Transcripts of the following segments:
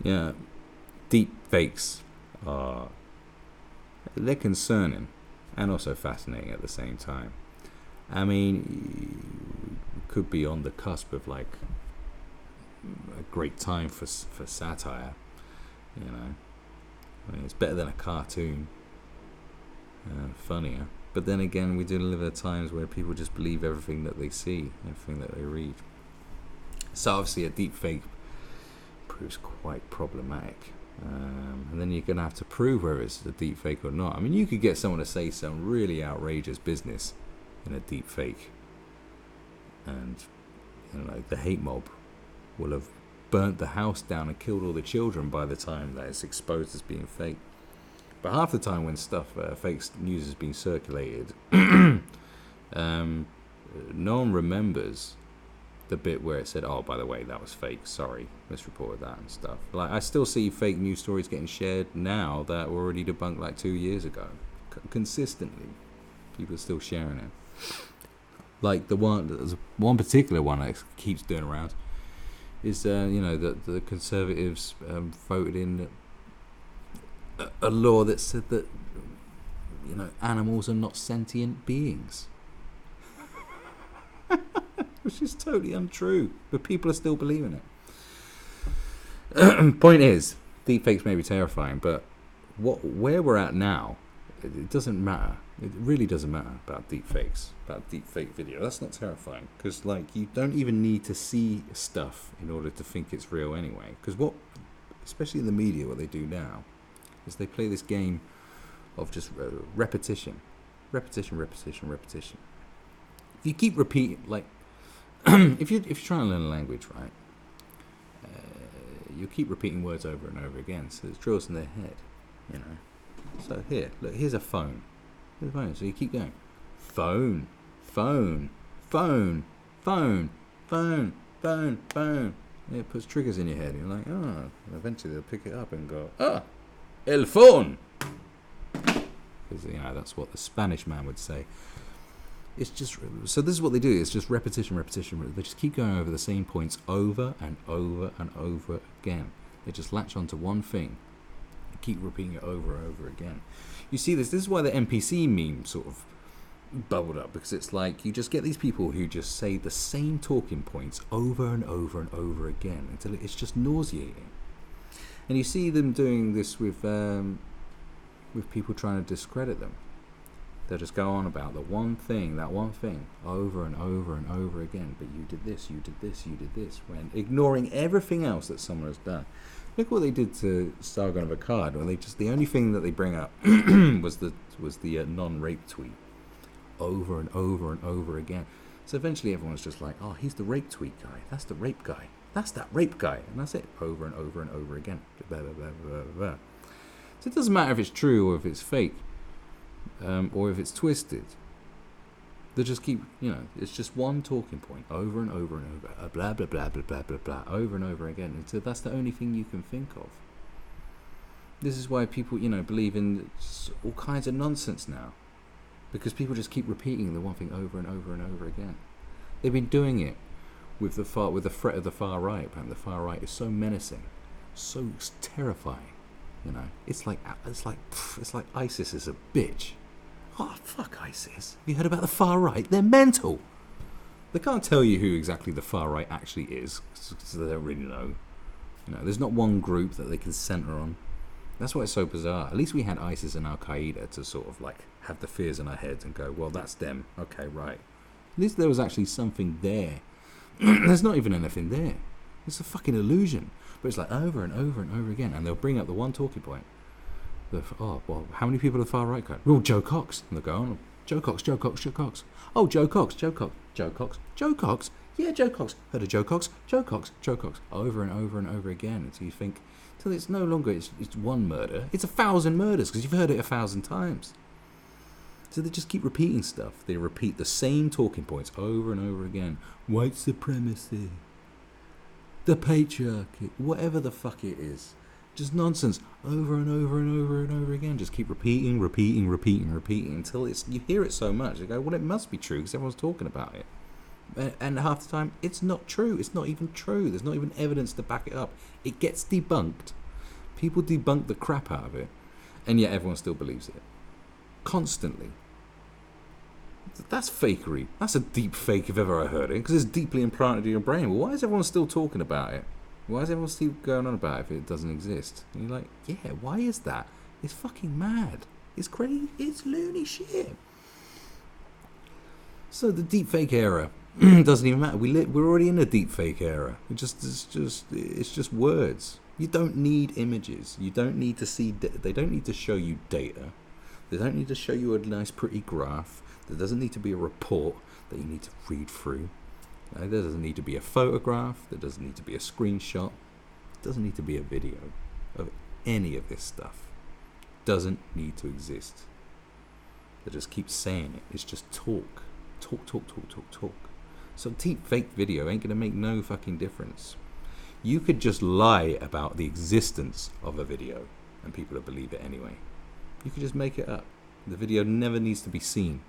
Yeah, deep fakes are, they're concerning and also fascinating at the same time. I mean, you could be on the cusp of like a great time for satire. You know, I mean, it's better than a cartoon, funnier. But then again, we do live at times where people just believe everything that they see, everything that they read. So obviously, a deep fake proves quite problematic. And then you're going to have to prove whether it's a deep fake or not. I mean, you could get someone to say some really outrageous business in a deep fake, and you know, the hate mob will have burnt the house down and killed all the children by the time that it's exposed as being fake. But half the time when stuff, fake news is being circulated, no one remembers the bit where it said, oh, by the way, that was fake, sorry, misreported that and stuff. Like, I still see fake news stories getting shared now that were already debunked like 2 years ago. Consistently, people are still sharing it. Like there's one particular one that keeps doing around is, you know, that the Conservatives voted in a law that said that, you know, animals are not sentient beings. Which is totally untrue, but people are still believing it. Point is, deepfakes may be terrifying, but where we're at now, it doesn't matter. It really doesn't matter about deepfakes, about deepfake video. That's not terrifying, because like, you don't even need to see stuff in order to think it's real anyway. Because especially in the media, what they do now is they play this game of just repetition. If you keep repeating, like, if you're trying to learn a language, right, you keep repeating words over and over again, so it drills in their head, you know. So here, look, here's a phone. Here's a phone. So you keep going, phone, phone, phone, phone, phone, phone, phone. Yeah, it puts triggers in your head. You're like, oh. And eventually they'll pick it up and go, ah, el phone. Because, you know, that's what the Spanish man would say. It's just, so this is what they do. It's just repetition. They just keep going over the same points over and over and over again. They just latch onto one thing and keep repeating it over and over again. You see this is why the NPC meme sort of bubbled up, because it's like you just get these people who just say the same talking points over and over and over again until it's just nauseating. And you see them doing this with people trying to discredit them. They'll just go on about that one thing, over and over and over again. But you did this, when ignoring everything else that someone has done. Look what they did to Sargon of Akkad, where the only thing that they bring up was the non-rape tweet, over and over and over again. So eventually everyone's just like, oh, he's the rape tweet guy. That's the rape guy. That's that rape guy, and that's it, over and over and over again. Blah, blah, blah, blah, blah. So it doesn't matter if it's true or if it's fake. Or if it's twisted, they just keep, you know, it's just one talking point over and over and over, blah blah blah blah blah blah blah, over and over again, until that's the only thing you can think of. This is why people, you know, believe in all kinds of nonsense now, because people just keep repeating the one thing over and over and over again. They've been doing it with the threat of the far right, and the far right is so menacing, so terrifying. You know, it's like ISIS is a bitch. Oh, fuck ISIS. Have you heard about the far right? They're mental. They can't tell you who exactly the far right actually is, because they don't really know. You know, there's not one group that they can center on. That's why it's so bizarre. At least we had ISIS and Al Qaeda to sort of like have the fears in our heads and go, well, that's them. Okay, right. At least there was actually something there. There's not even anything there. It's a fucking illusion. But it's like over and over and over again. And they'll bring up the one talking point. Oh, well, how many people are the far right guy? Well, Joe Cox. And they'll go on. Joe Cox. Oh, Joe Cox. Yeah, Joe Cox. Heard of Joe Cox? Joe Cox. Over and over and over again. Until you think, until it's no longer, it's one murder. It's 1,000 murders, because you've heard it 1,000 times. So they just keep repeating stuff. They repeat the same talking points over and over again. White supremacy. The patriarchy, whatever the fuck it is, just nonsense over and over and over and over again. Just keep repeating until you hear it so much. You go, well, it must be true because everyone's talking about it. And half the time, it's not true. It's not even true. There's not even evidence to back it up. It gets debunked. People debunk the crap out of it, and yet everyone still believes it. Constantly. That's fakery. That's a deep fake if ever I heard it, because it's deeply implanted in your brain. Well, why is everyone still talking about it? Why is everyone still going on about it if it doesn't exist? And you're like, yeah, why is that? It's fucking mad. It's crazy. It's loony shit. So the deepfake era doesn't even matter. We're already in a deepfake era. It's just words. You don't need images. You don't need to see. They don't need to show you data. They don't need to show you a nice, pretty graph. There doesn't need to be a report that you need to read through. There doesn't need to be a photograph. There doesn't need to be a screenshot. There doesn't need to be a video of any of this stuff. Doesn't need to exist. They just keep saying it. It's just talk. Talk. So deep fake video ain't gonna make no fucking difference. You could just lie about the existence of a video and people will believe it anyway. You could just make it up. The video never needs to be seen.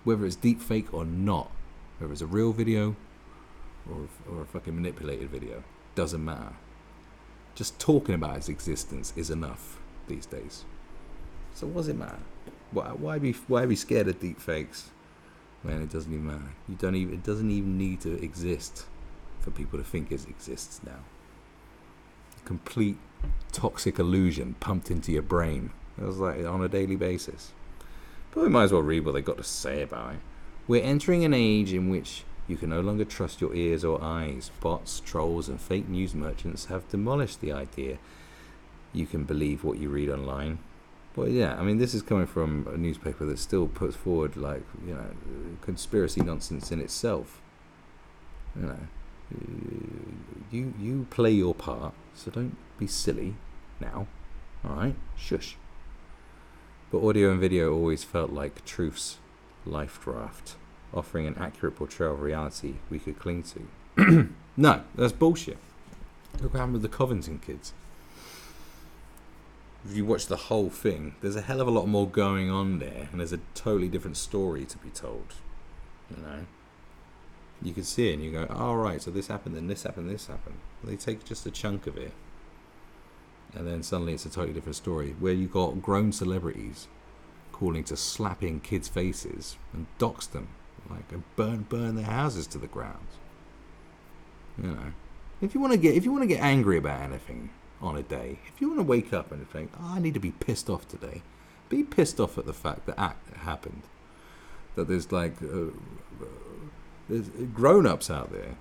Whether it's deep fake or not, whether it's a real video or a fucking manipulated video, doesn't matter. Just talking about its existence is enough these days. So what does it matter? Why be scared of deep fakes when it doesn't even matter? It doesn't even need to exist for people to think it exists now. A complete toxic illusion pumped into your brain. It was like on a daily basis. But we might as well read what they got to say about it. We're entering an age in which you can no longer trust your ears or eyes. Bots, trolls, and fake news merchants have demolished the idea you can believe what you read online. Well, yeah, I mean, this is coming from a newspaper that still puts forward, like, conspiracy nonsense in itself. You play your part, so don't be silly now. All right, shush. But audio and video always felt like truth's life draft, offering an accurate portrayal of reality we could cling to. No, that's bullshit. Look what happened with the Covington kids. If you watch the whole thing, there's a hell of a lot more going on there, and there's a totally different story to be told. You can see it and you go, oh, right, so this happened, then this happened, this happened. They take just a chunk of it, and then suddenly it's a totally different story, where you got grown celebrities calling to slapping kids' faces and dox them, like, and burn their houses to the ground. If you want to get angry about anything on a day, if you want to wake up and think, I need to be pissed off today, be pissed off at the fact that it happened. That there's there's grown-ups out there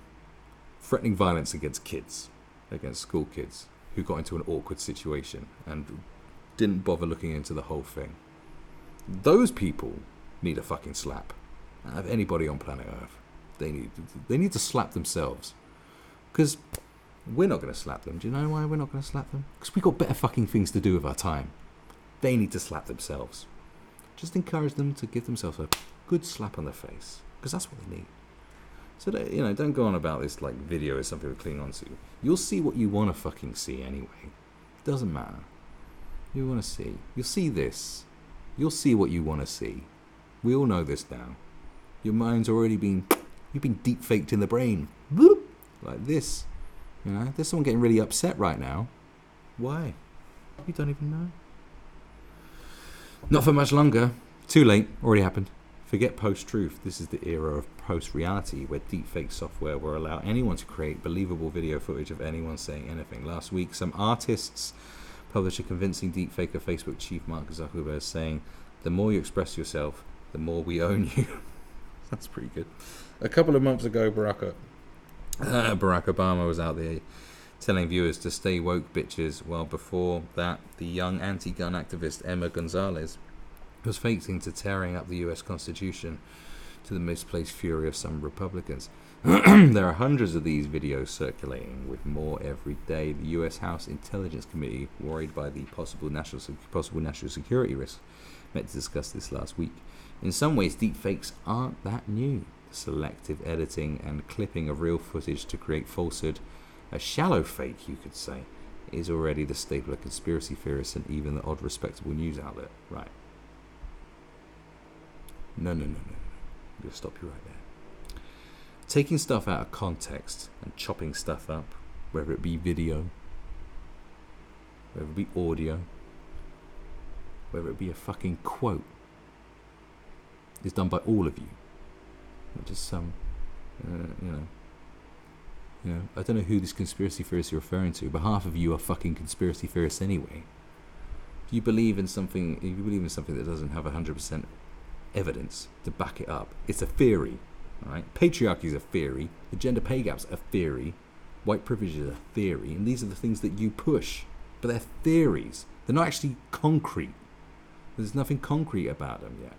threatening violence against kids, against school kids who got into an awkward situation and didn't bother looking into the whole thing. Those people need a fucking slap. Out of anybody on planet Earth, they need to slap themselves. Because we're not going to slap them. Do you know why we're not going to slap them? Because we've got better fucking things to do with our time. They need to slap themselves. Just encourage them to give themselves a good slap on the face, because that's what they need. So that, don't go on about this like video is something to cling on to. You'll see what you want to fucking see anyway. It doesn't matter. You want to see. You'll see this. You'll see what you want to see. We all know this now. Your mind's already been. You've been deep faked in the brain. Whoop, like this. There's someone getting really upset right now. Why? You don't even know. Not for much longer. Too late. Already happened. Forget post-truth. This is the era of post-reality, where deepfake software will allow anyone to create believable video footage of anyone saying anything. Last week, some artists published a convincing deepfake of Facebook chief Mark Zuckerberg saying, "The more you express yourself, the more we own you." That's pretty good. A couple of months ago, Barack Obama was out there telling viewers to stay woke, bitches, while before that, the young anti-gun activist Emma Gonzalez was faking to tearing up the US Constitution, to the misplaced fury of some Republicans. There are hundreds of these videos circulating, with more every day. The US House Intelligence Committee, worried by the possible national security risk, met to discuss this last week. In some ways, deepfakes aren't that new. Selective editing and clipping of real footage to create falsehood, a shallow fake, you could say, is already the staple of conspiracy theorists and even the odd respectable news outlet. Right. No. I'm going to stop you right there. taking stuff out of context and chopping stuff up, whether it be video, whether it be audio, whether it be a fucking quote, is done by all of you, not just some, I don't know who this conspiracy theorist is referring to, but half of you are fucking conspiracy theorists anyway. If you believe in something that doesn't have 100% evidence to back it up, it's a theory, right? Patriarchy is a theory, the gender pay gap's a theory, white privilege is a theory, and these are the things that you push, but they're theories. They're not actually concrete. There's nothing concrete about them yet.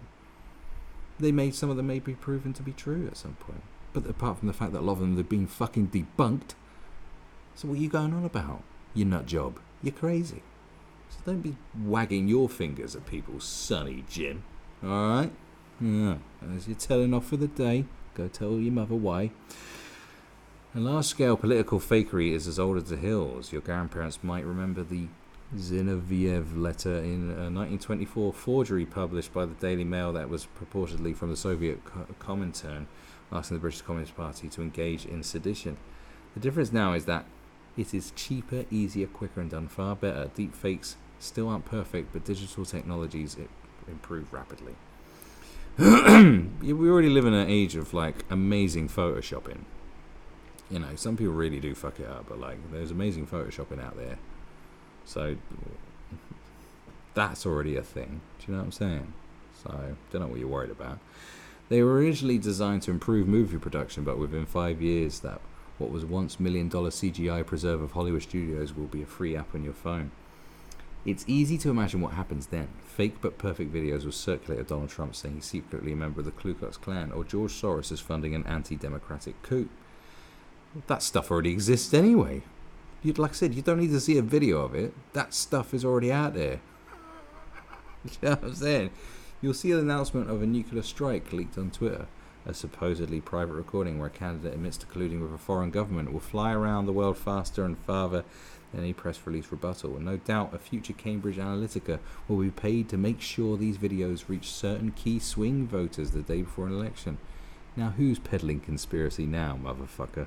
Some of them may be proven to be true at some point. But apart from the fact that a lot of them have been fucking debunked, so what are you going on about, you nut job? You're crazy. So don't be wagging your fingers at people, Sonny Jim. Alright? Yeah. As you're telling off for the day, go tell your mother why. A large-scale political fakery is as old as the hills. Your grandparents might remember the Zinoviev letter in a 1924 forgery published by the Daily Mail that was purportedly from the Soviet Comintern, asking the British Communist Party to engage in sedition. The difference now is that it is cheaper, easier, quicker, and done far better. Deepfakes still aren't perfect, but digital technologies improve rapidly. We already live in an age of like amazing photoshopping. You know, some people really do fuck it up, but like there's amazing photoshopping out there. So that's already a thing. Do you know what I'm saying? So don't know what you're worried about. They were originally designed to improve movie production, but within 5 years, that what was once $1 million CGI preserve of Hollywood studios will be a free app on your phone. It's easy to imagine what happens then. Fake but perfect videos will circulate of Donald Trump saying he's secretly a member of the Ku Klux Klan, or George Soros is funding an anti-democratic coup. That stuff already exists anyway. Like I said, you don't need to see a video of it. That stuff is already out there. You know what I'm saying? You'll see an announcement of a nuclear strike leaked on Twitter. A supposedly private recording where a candidate admits to colluding with a foreign government will fly around the world faster and farther than any press release rebuttal. And no doubt a future Cambridge Analytica will be paid to make sure these videos reach certain key swing voters the day before an election. Now who's peddling conspiracy now, motherfucker?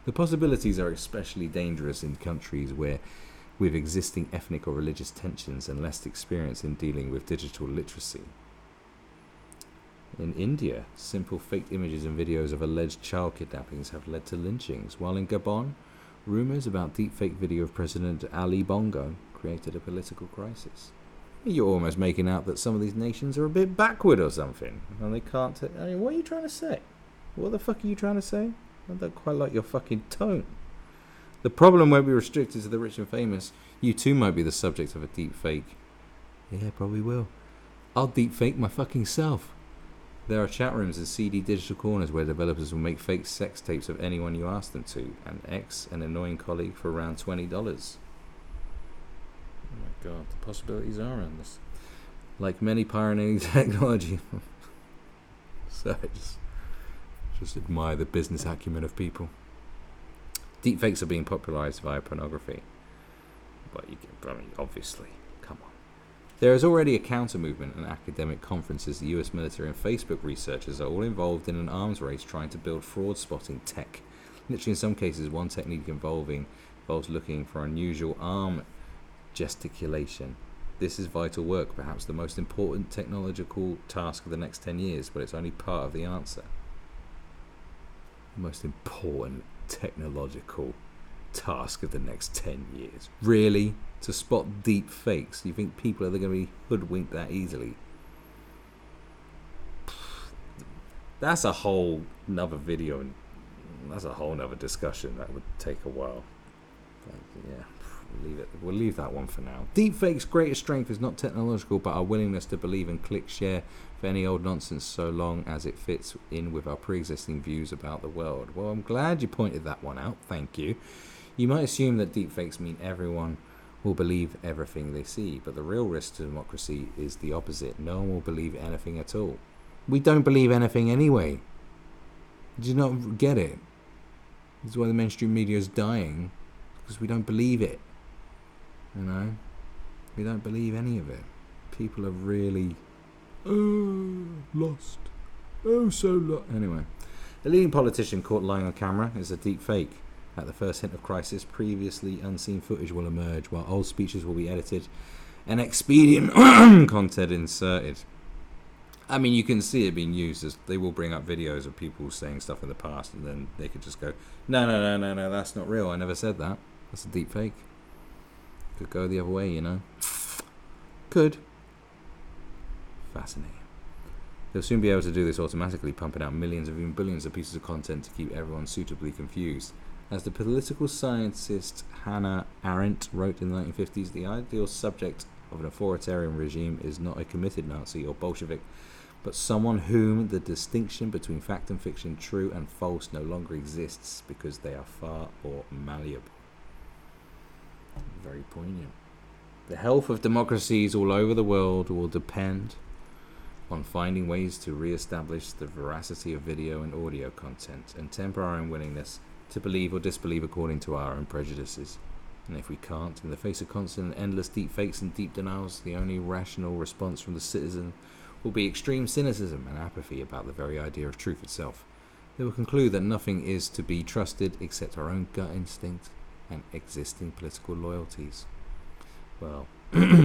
The possibilities are especially dangerous in countries where, with existing ethnic or religious tensions and less experience in dealing with digital literacy. In India, simple faked images and videos of alleged child kidnappings have led to lynchings, while in Gabon, rumours about deepfake video of President Ali Bongo created a political crisis. You're almost making out that some of these nations are a bit backward or something, and they can't... I mean, what are you trying to say? What the fuck are you trying to say? I don't quite like your fucking tone. The problem won't be restricted to the rich and famous. You too might be the subject of a deep fake. Yeah, probably will. I'll deep fake my fucking self. There are chat rooms and seedy digital corners where developers will make fake sex tapes of anyone you ask them to, and an annoying colleague for around $20. Oh my god, the possibilities are endless. Like many pioneering technology. So just admire the business acumen of people. Deepfakes are being popularized via pornography. But obviously, come on. There is already a counter movement in academic conferences. The US military and Facebook researchers are all involved in an arms race trying to build fraud spotting tech. Literally, in some cases, one technique involves looking for unusual arm gesticulation. This is vital work, perhaps the most important technological task of the next 10 years, but it's only part of the answer. The most important technological task of the next 10 years. Really? To spot deep fakes? You think people are going to be hoodwinked that easily? That's a whole nother video, and that's a whole nother discussion that would take a while. But yeah, we'll leave that one for now. Deepfake's greatest strength is not technological, but our willingness to believe and click share for any old nonsense, so long as it fits in with our pre-existing views about the world. Well, I'm glad you pointed that one out. Thank you. You might assume that deepfakes mean everyone will believe everything they see, but the real risk to democracy is the opposite. No one will believe anything at all. We don't believe anything anyway. Do you not get it? This is why the mainstream media is dying, because we don't believe it. You know? We don't believe any of it. People are really... lost. Oh, so lost. Anyway. A leading politician caught lying on camera is a deep fake. At the first hint of crisis, previously unseen footage will emerge, while old speeches will be edited and expedient content inserted. I mean, you can see it being used as they will bring up videos of people saying stuff in the past, and then they could just go, no, that's not real. I never said that. That's a deep fake. Could go the other way, you know. Could. Fascinating. They'll soon be able to do this automatically, pumping out millions, even billions of pieces of content to keep everyone suitably confused. As the political scientist Hannah Arendt wrote in the 1950s, the ideal subject of an authoritarian regime is not a committed Nazi or Bolshevik, but someone whom the distinction between fact and fiction, true and false, no longer exists because they are far more malleable. Very poignant. The health of democracies all over the world will depend on finding ways to re-establish the veracity of video and audio content and temper our own willingness to believe or disbelieve according to our own prejudices. And if we can't, in the face of constant and endless deep fakes and deep denials, the only rational response from the citizen will be extreme cynicism and apathy about the very idea of truth itself. They will conclude that nothing is to be trusted except our own gut instinct and existing political loyalties. Well,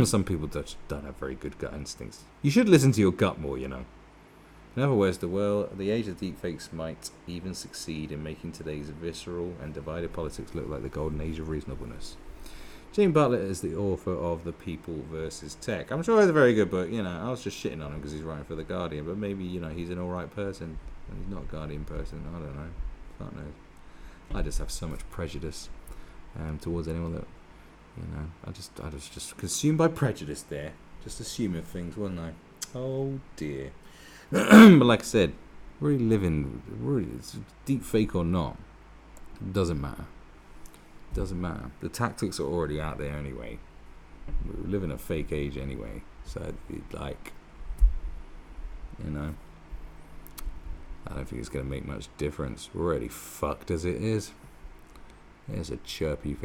some people don't have very good gut instincts. You should listen to your gut more, you know. In other words, the age of deepfakes might even succeed in making today's visceral and divided politics look like the golden age of reasonableness. Gene Bartlett is the author of The People versus Tech. I'm sure it's a very good book. You know, I was just shitting on him because he's writing for The Guardian, but maybe, you know, he's an alright person and he's not a Guardian person. I don't know. Fuck knows. I just have so much prejudice towards anyone that, you know, I was just consumed by prejudice there. Just assuming things, wasn't I? Oh dear. But like I said, it's deep fake or not, it doesn't matter. Doesn't matter. The tactics are already out there anyway. We live in a fake age anyway. So, like, you know, I don't think it's going to make much difference. We're already fucked as it is. There's a chirpy thing.